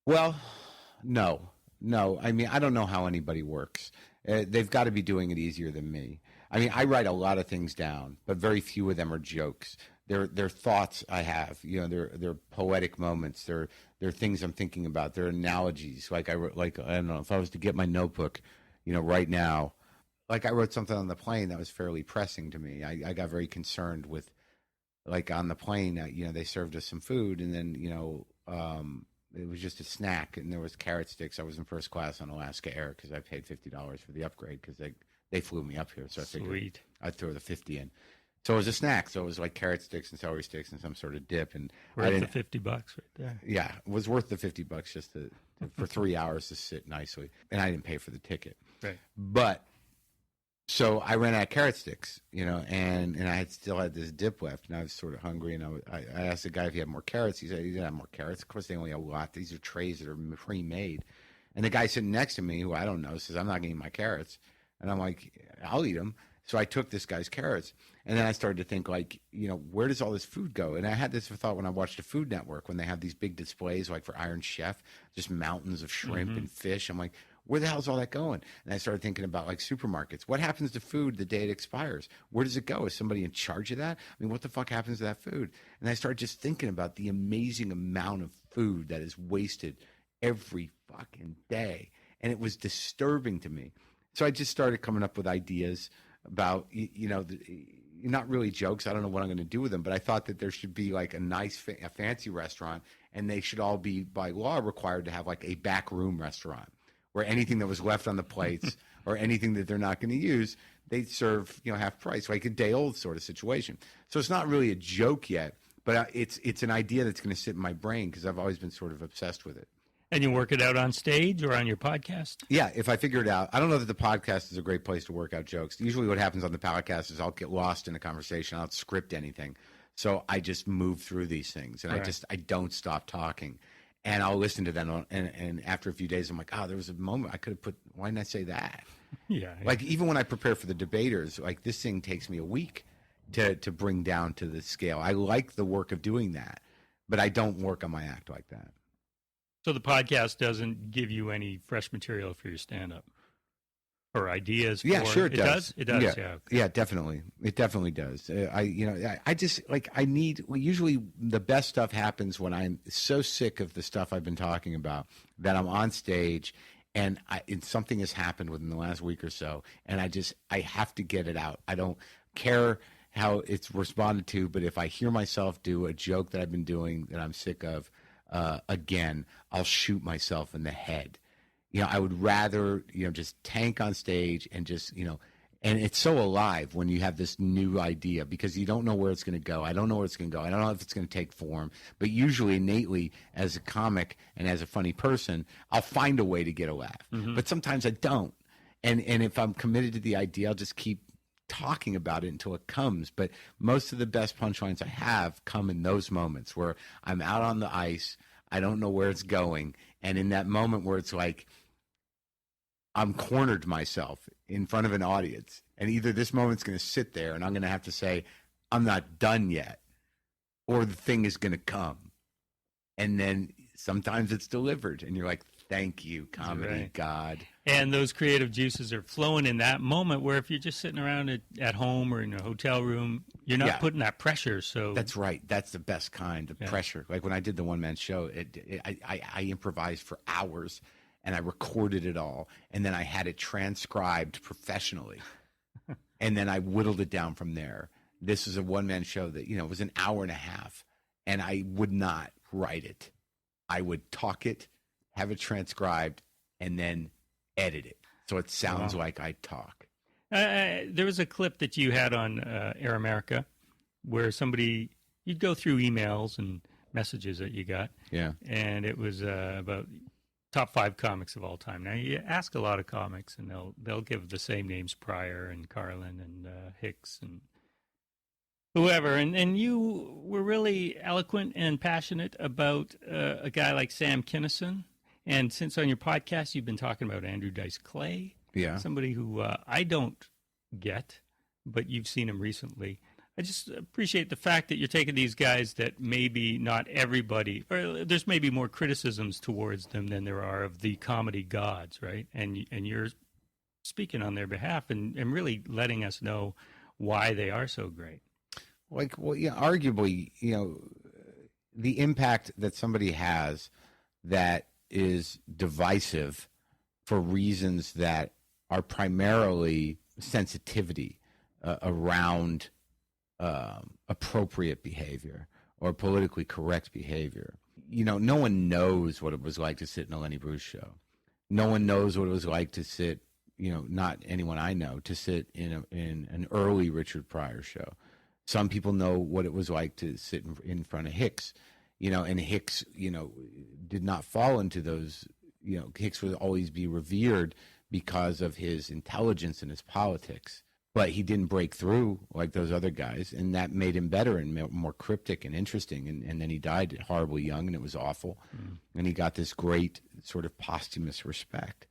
Well, no. I mean, I don't know how anybody works. They've got to be doing it easier than me. I mean, I write a lot of things down, but very few of them are jokes. They're thoughts I have. They're poetic moments. They're things I'm thinking about. They're analogies. I don't know if I was to get my notebook, right now. Like I wrote something on the plane that was fairly pressing to me. I got very concerned with, on the plane. They served us some food, and then it was just a snack, and there was carrot sticks. I was in first class on Alaska Air because I paid $50 for the upgrade because they flew me up here. So I figured I'd throw the 50 in. So it was a snack. So it was like carrot sticks and celery sticks and some sort of dip. And worth the $50 right there. Yeah, it was worth the $50 just for 3 hours to sit nicely. And I didn't pay for the ticket. Right. But so I ran out of carrot sticks, and I still had this dip left, and I was sort of hungry, and I asked the guy if he had more carrots. He said he didn't have more carrots. Of course, they only have a lot. These are trays that are pre-made. And the guy sitting next to me, who I don't know, says, I'm not going to eat my carrots. And I'm like, I'll eat them. So I took this guy's carrots, and then I started to think, where does all this food go? And I had this thought when I watched the Food Network, when they have these big displays, like for Iron Chef, just mountains of shrimp and fish. I'm like, where the hell's all that going? And I started thinking about supermarkets. What happens to food the day it expires? Where does it go? Is somebody in charge of that? I mean, what the fuck happens to that food? And I started just thinking about the amazing amount of food that is wasted every fucking day. And it was disturbing to me. So I just started coming up with ideas about, not really jokes. I don't know what I'm going to do with them, but I thought that there should be a nice, a fancy restaurant, and they should all be by law required to have a back room restaurant where anything that was left on the plates or anything that they're not going to use, they'd serve, half price, like a day old sort of situation. So it's not really a joke yet, but it's an idea that's going to sit in my brain because I've always been sort of obsessed with it. And you work it out on stage or on your podcast? Yeah, if I figure it out. I don't know that the podcast is a great place to work out jokes. Usually what happens on the podcast is I'll get lost in a conversation. I don't script anything. So I just move through these things, and I don't stop talking. And I'll listen to them, and after a few days, I'm like, there was a moment I could have put, why didn't I say that? Yeah. Even when I prepare for the debaters, this thing takes me a week to bring down to the scale. I like the work of doing that, but I don't work on my act like that. So the podcast doesn't give you any fresh material for your stand-up or ideas? For, yeah, sure it does. It does, yeah. Yeah, definitely. It definitely does. I just, I need, usually the best stuff happens when I'm so sick of the stuff I've been talking about that I'm on stage and something has happened within the last week or so, and I have to get it out. I don't care how it's responded to, but if I hear myself do a joke that I've been doing that I'm sick of, again, I'll shoot myself in the head. I would rather, just tank on stage and just, and it's so alive when you have this new idea because you don't know where it's going to go. I don't know where it's going to go. I don't know if it's going to take form. But usually, innately, as a comic and as a funny person, I'll find a way to get a laugh. Mm-hmm. But sometimes I don't. And if I'm committed to the idea, I'll just keep talking about it until it comes. But most of the best punchlines I have come in those moments where I'm out on the ice. I don't know where it's going. And in that moment where it's like, I'm cornered myself in front of an audience, and either this moment's going to sit there and I'm going to have to say, I'm not done yet, or the thing is going to come. And then sometimes it's delivered, and you're like, thank you, comedy God. And those creative juices are flowing in that moment where if you're just sitting around at home or in a hotel room, you're not putting that pressure. So that's right. That's the best kind of pressure. Like when I did the one-man show, I improvised for hours. And I recorded it all, and then I had it transcribed professionally, and then I whittled it down from there. This is a one-man show that, was an hour and a half, and I would not write it. I would talk it, have it transcribed, and then edit it so it sounds like I talk. There was a clip that you had on Air America where you'd go through emails and messages that you got. Yeah. And it was about top 5 comics of all time. Now you ask a lot of comics, and they'll give the same names: Pryor and Carlin and Hicks and whoever. And you were really eloquent and passionate about a guy like Sam Kinison. And since on your podcast you've been talking about Andrew Dice Clay, somebody who I don't get, but you've seen him recently. I just appreciate the fact that you're taking these guys that maybe not everybody, or there's maybe more criticisms towards them than there are of the comedy gods, right? And you're speaking on their behalf and really letting us know why they are so great. Arguably, the impact that somebody has that is divisive for reasons that are primarily sensitivity around appropriate behavior or politically correct behavior. No one knows what it was like to sit in a Lenny Bruce show. No one knows what it was like to sit, not anyone I know, to sit in an early Richard Pryor show. Some people know what it was like to sit in front of Hicks, and Hicks, did not fall into those, Hicks would always be revered because of his intelligence and his politics. But he didn't break through like those other guys, and that made him better and more cryptic and interesting. And then he died horribly young, and it was awful. And he got this great sort of posthumous respect.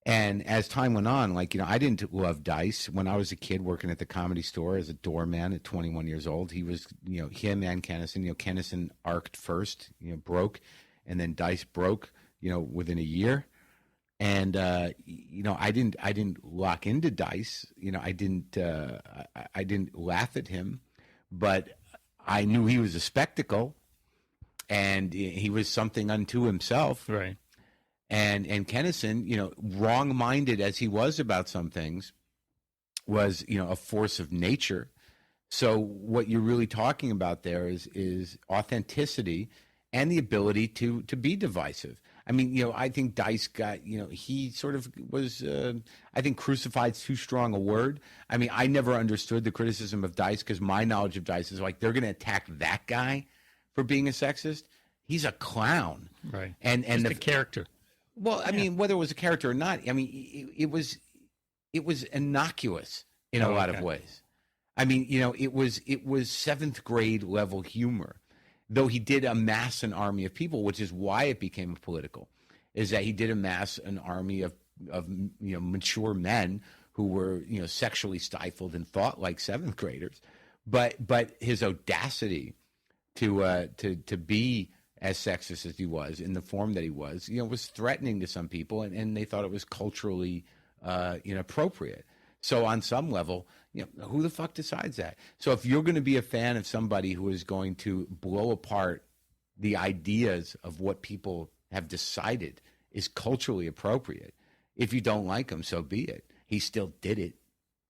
And as time went on, I didn't love Dice. When I was a kid working at the Comedy Store as a doorman at 21 years old, he was, him and Kinison. Kinison arced first, broke, and then Dice broke, within a year. And I didn't lock into Dice. I didn't laugh at him, but I knew he was a spectacle, and he was something unto himself. Right. And Kinison, wrong-minded as he was about some things, was a force of nature. So what you're really talking about there is authenticity and the ability to be divisive. I mean, I think Dice got, he sort of was, I think crucified's too strong a word. I mean, I never understood the criticism of Dice because my knowledge of Dice is like, they're going to attack that guy for being a sexist. He's a clown. Right. And the character. Well, I mean, whether it was a character or not, I mean, it was innocuous in a lot of ways. I mean, it was seventh grade level humor. Though he did amass an army of people, which is why it became political, is that he did amass an army of mature men who were sexually stifled and thought like seventh graders, but his audacity to be as sexist as he was in the form that he was threatening to some people, and they thought it was culturally inappropriate. So on some level, who the fuck decides that? So if you're going to be a fan of somebody who is going to blow apart the ideas of what people have decided is culturally appropriate, if you don't like him, so be it. He still did it.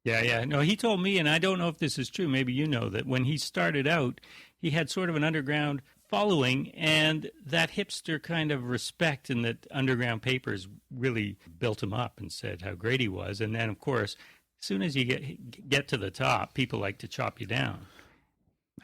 Yeah. No, he told me, and I don't know if this is true, maybe that when he started out, he had sort of an underground following, and that hipster kind of respect and that underground papers really built him up and said how great he was. And then, of course, as soon as you get to the top, people like to chop you down.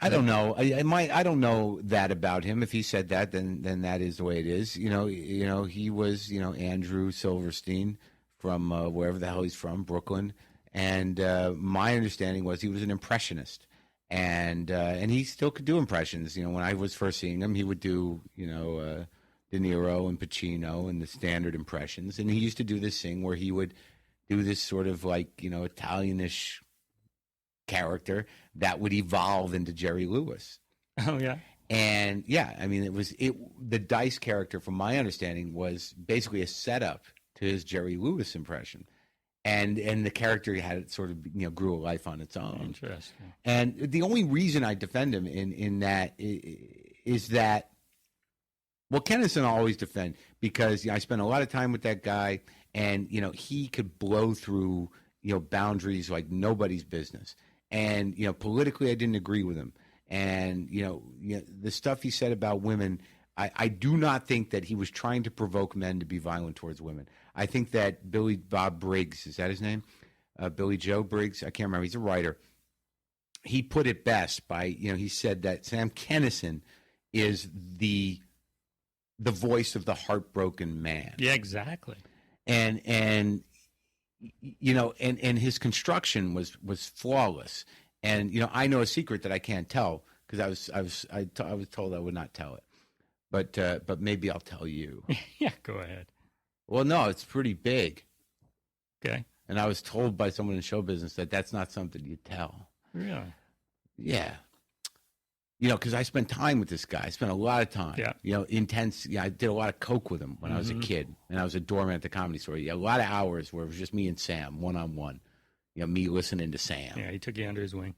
I don't know. I don't know that about him. If he said that, then that is the way it is. He was Andrew Silverstein from wherever the hell he's from, Brooklyn, and my understanding was he was an impressionist, and he still could do impressions. When I was first seeing him, he would do De Niro and Pacino and the standard impressions, and he used to do this thing where he would do this sort of like Italianish character that would evolve into Jerry Lewis. Oh yeah. And yeah, I mean, the Dice character, from my understanding, was basically a setup to his Jerry Lewis impression, and the character had sort of grew a life on its own. Interesting. And the only reason I defend him in that is that, well, Kennison I always defend because I spent a lot of time with that guy, and he could blow through boundaries like nobody's business. And politically, I didn't agree with him. And the stuff he said about women, I do not think that he was trying to provoke men to be violent towards women. I think that Billy Bob Briggs, is that his name? Billy Joe Briggs, I can't remember. He's a writer. He put it best by he said that Sam Kinison is the voice of the heartbroken man. Yeah, exactly. And his construction was flawless. And I know a secret that I can't tell because I was told I would not tell it, but maybe I'll tell you. Yeah, go ahead. Well, no, it's pretty big. Okay. And I was told by someone in show business that that's not something you tell. Really? Yeah. Because I spent time with this guy. I spent a lot of time. Yeah. Intense. Yeah, I did a lot of coke with him when I was a kid, and I was a doorman at the Comedy Store. Yeah, a lot of hours where it was just me and Sam, one on one. Me listening to Sam. Yeah, he took you under his wing.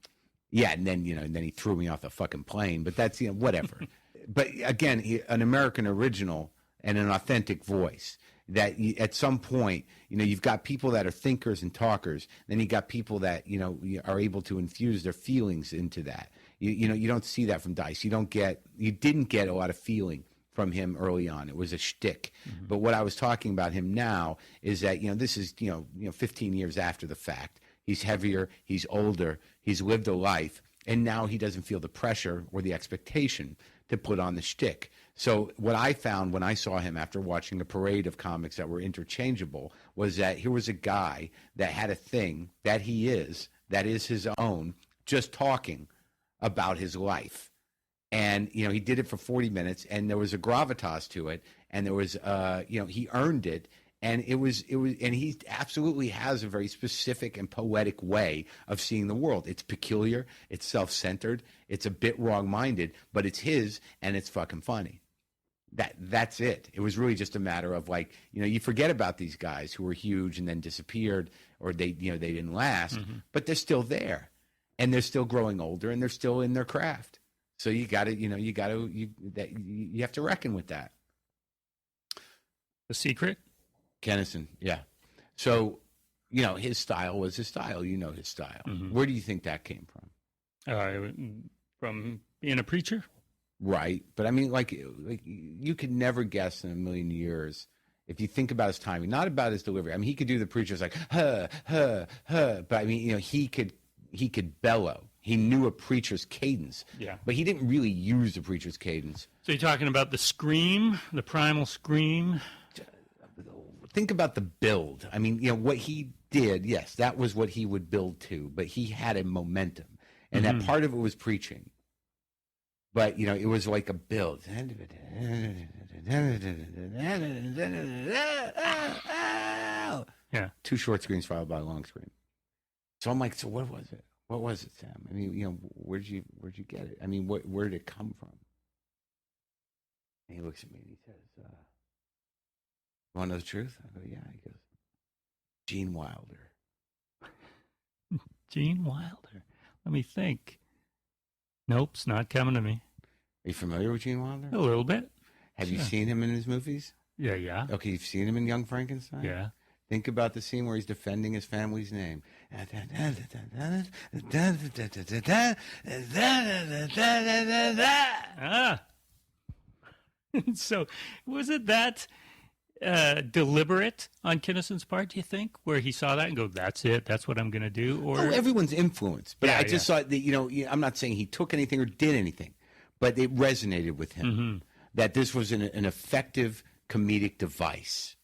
Yeah, and then then he threw me off the fucking plane. But that's whatever. But again, an American original and an authentic voice. That at some point, you've got people that are thinkers and talkers. Then you got people that are able to infuse their feelings into that. You don't see that from Dice. You didn't get a lot of feeling from him early on. It was a shtick. Mm-hmm. But what I was talking about him now is that this is 15 years after the fact. He's heavier. He's older. He's lived a life, and now he doesn't feel the pressure or the expectation to put on the shtick. So what I found when I saw him after watching the parade of comics that were interchangeable was that here was a guy that had a thing that is his own, just talking about his life. And, he did it for 40 minutes, and there was a gravitas to it, and there was, he earned it. And and he absolutely has a very specific and poetic way of seeing the world. It's peculiar, it's self-centered, it's a bit wrong-minded, but it's his, and it's fucking funny. That's it. It was really just a matter of you forget about these guys who were huge and then disappeared, or they didn't last, but they're still there, and they're still growing older, and they're still in their craft. So you have to reckon with that. The Secret? Kennison, yeah. So, his style was his style. His style. Mm-hmm. Where do you think that came from? From being a preacher? Right. But I mean, you could never guess in a million years if you think about his timing, not about his delivery. I mean, he could do the preacher's like, huh, huh, huh. But I mean, he could bellow. He knew a preacher's cadence. Yeah. But he didn't really use the preacher's cadence. So you're talking about the scream, the primal scream? Think about the build. I mean, what he did, yes, that was what he would build to, but he had a momentum. And that part of it was preaching. But, it was like a build. Yeah. 2 short screens followed by a long screen. So I'm like, so what was it? What was it, Sam? I mean, where'd you get it? I mean, where did it come from? And he looks at me and he says, you want to know the truth? I go, yeah. He goes, Gene Wilder. Gene Wilder. Let me think. Nope, it's not coming to me. Are you familiar with Gene Wilder? A little bit. Have you seen him in his movies? Yeah. Okay, you've seen him in Young Frankenstein? Yeah. Think about the scene where he's defending his family's name. So was it that deliberate on Kinnison's part, do you think, where he saw that and go, that's it, that's what I'm going to do? Or everyone's influenced. But Yeah, I just saw that, I'm not saying he took anything or did anything, but it resonated with him that this was an effective comedic device.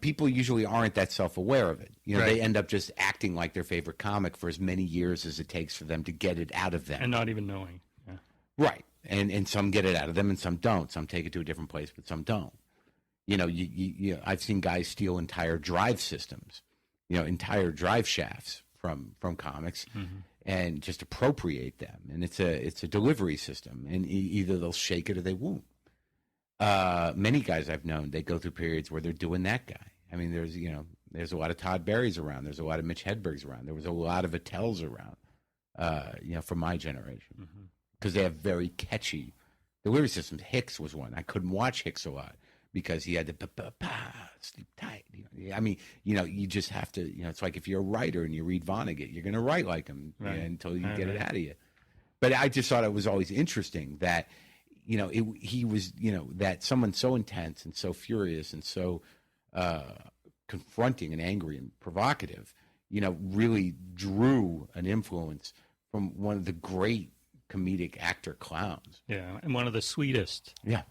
People usually aren't that self-aware of it. Right. They end up just acting like their favorite comic for as many years as it takes for them to get it out of them. and not even knowing. Yeah. Right. And some get it out of them and some don't. Some take it to a different place, but some don't. I've seen guys steal entire drive systems, entire drive shafts from comics and just appropriate them. And it's a delivery system. And either they'll shake it or they won't. Many guys I've known, they go through periods where they're doing that guy. I mean, there's a lot of Todd Berry's around. There's a lot of Mitch Hedberg's around. There was a lot of Attell's around, from my generation. Because they have very catchy delivery systems. Hicks was one. I couldn't watch Hicks a lot because he had to sleep tight. I mean, you just have to. It's like if you're a writer and you read Vonnegut, you're going to write like him until you get it out of you. But I just thought it was always interesting that he was that someone so intense and so furious and so confronting and angry and provocative, really drew an influence from one of the great comedic actor clowns. Yeah, and one of the sweetest. Yeah.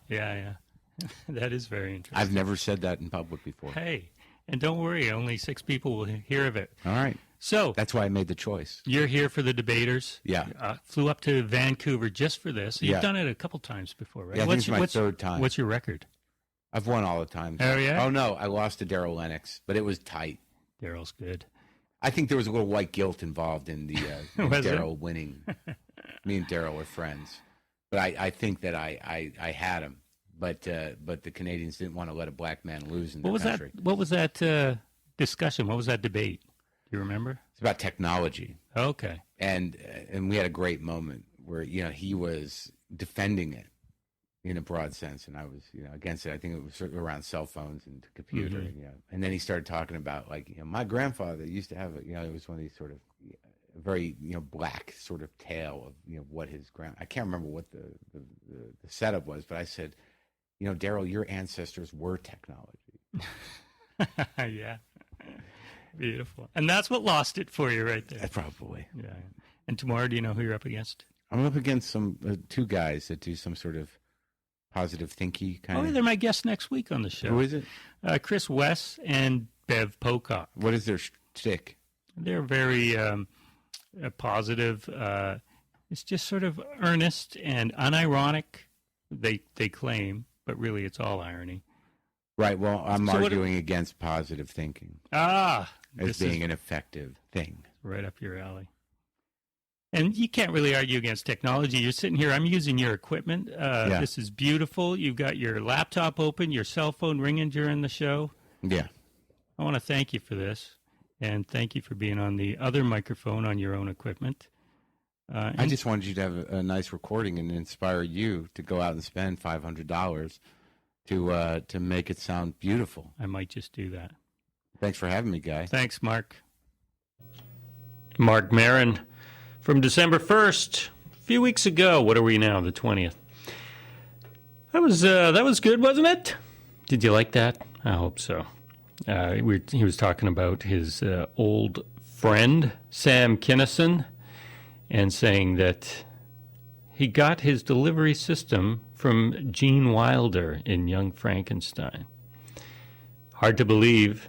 That is very interesting. I've never said that in public before. Hey, and don't worry, only 6 people will hear of it. All right. So that's why I made the choice. You're here for the debaters. Yeah. Flew up to Vancouver just for this. You've Yeah. done it a couple times before, right? Yeah, I think it's my third time. What's your record? I've won all the time. Oh, yeah? Oh, no, I lost to Daryl Lennox, but it was tight. Daryl's good. I think there was a little white guilt involved in the in Was there? Daryl winning. Me and Daryl were friends, but I think that I had him, but the Canadians didn't want to let a black man lose in their country. What was that discussion? What was that debate? Do you remember? It's about technology. Okay. And we had a great moment where he was defending it in a broad sense, and I was against it. I think it was sort of around cell phones and computer, and then he started talking about my grandfather used to have it was one of these sort of very black sort of tale of what his I can't remember what the setup was, but I said, Daryl, your ancestors were technology. Yeah. Beautiful. And that's what lost it for you right there. Probably. Yeah. And tomorrow, do you know who you're up against? I'm up against some 2 guys that do some sort of positive thinky kind Oh, of. they're my guests next week on the show. Who is it? Chris West and Bev Pocock. What is their shtick? They're very positive. It's just sort of earnest and unironic. They claim, but really it's all irony. Right. Well, I'm So what- arguing against positive thinking As as being an effective thing. right up your alley. And you can't really argue against technology. You're sitting here. I'm using your equipment. This is beautiful. You've got your laptop open, your cell phone ringing during the show. Yeah. I want to thank you for this, and thank you for being on the other microphone on your own equipment. I just wanted you to have a nice recording and inspire you to go out and spend $500 to make it sound beautiful. I might just do that. Thanks for having me, Guy. Thanks, Mark. Marc Maron from December 1st, a few weeks ago. What are we now, the 20th? That was good, wasn't it? Did you like that? I hope so. He was talking about his old friend, Sam Kinison, and saying that he got his delivery system from Gene Wilder in Young Frankenstein. Hard to believe.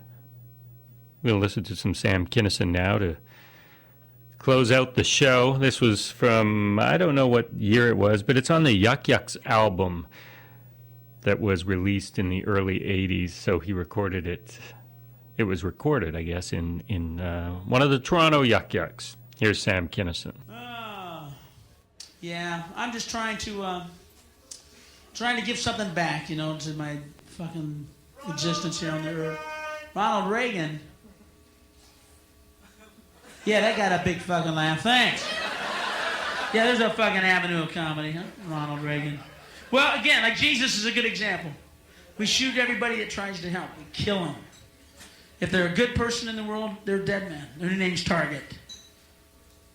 We'll listen to some Sam Kinison now to close out the show. This was from, I don't know what year it was, but it's on the Yuck Yucks album that was released in the early 80s, so he recorded it. It was recorded, I guess, in one of the Toronto Yuck Yucks. Here's Sam Kinison. Yeah, I'm just trying to give something back, to my fucking existence here on the earth. Ronald Reagan. Yeah, that got a big fucking laugh. Thanks. Yeah, there's a fucking avenue of comedy, huh? Ronald Reagan. Well, again, like Jesus is a good example. We shoot everybody that tries to help. We kill them. If they're a good person in the world, they're a dead man. Their name's Target.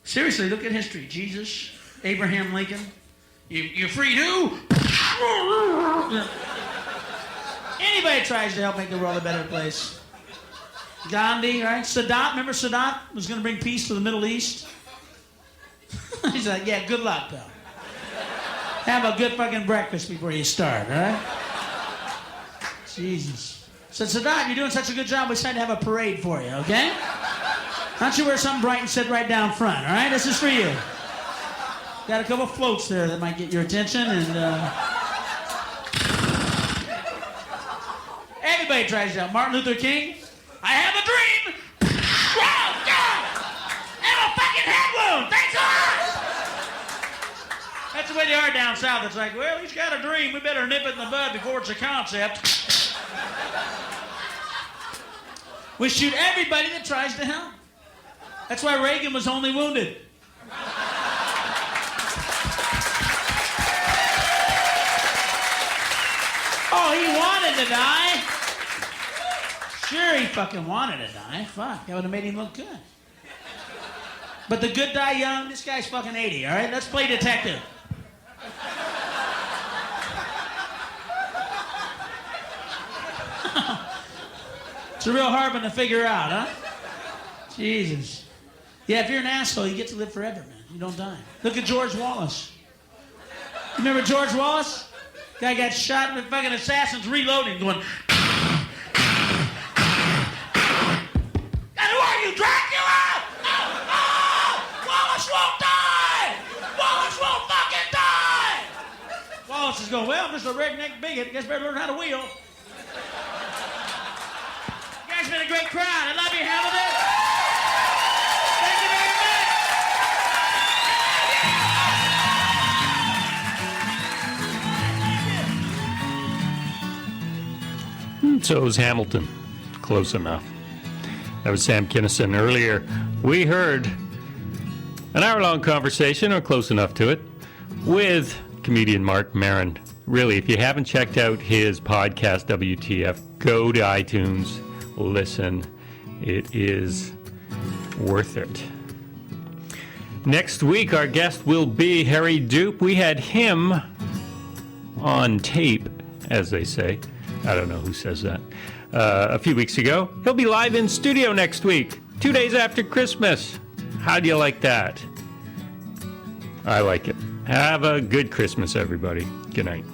Seriously, look at history. Jesus, Abraham Lincoln. You're free who? Anybody tries to help make the world a better place. Gandhi, right? Sadat, remember Sadat was going to bring peace to the Middle East? He's like, yeah, good luck, pal. Have a good fucking breakfast before you start, all right? Jesus. Said, Sadat, you're doing such a good job, we decided to have a parade for you, okay? Why don't you wear something bright and sit right down front, all right? This is for you. Got a couple floats there that might get your attention, and everybody tries to help. Martin Luther King, I have a dream. Oh, God! And a fucking head wound. Thanks a lot. That's the way they are down south. It's like, well, he's got a dream. We better nip it in the bud before it's a concept. We shoot everybody that tries to help. That's why Reagan was only wounded. Oh, he wanted to die. Sure, he fucking wanted to die. Fuck, that would have made him look good. But the good die young. This guy's fucking 80, all right? Let's play detective. It's a real hard one to figure out, huh? Jesus. Yeah, if you're an asshole, you get to live forever, man. You don't die. Look at George Wallace. You remember George Wallace? Guy got shot with fucking assassins reloading, going... And who are you, Dracula? Wallace won't die! Wallace won't fucking die! Wallace is going, well, Mr. Redneck Bigot, guess better learn how to wheel. You guys been a great crowd. I love you, Hamilton. Thank you very much. So is Hamilton. Close enough. That was Sam Kinison. Earlier, we heard an hour-long conversation, or close enough to it, with comedian Marc Maron. Really, if you haven't checked out his podcast, WTF, go to iTunes, listen. It is worth it. Next week, our guest will be Harry Dupe. We had him on tape, as they say. I don't know who says that. A few weeks ago. He'll be live in studio next week, 2 days after Christmas. How do you like that? I like it. Have a good Christmas, everybody. Good night.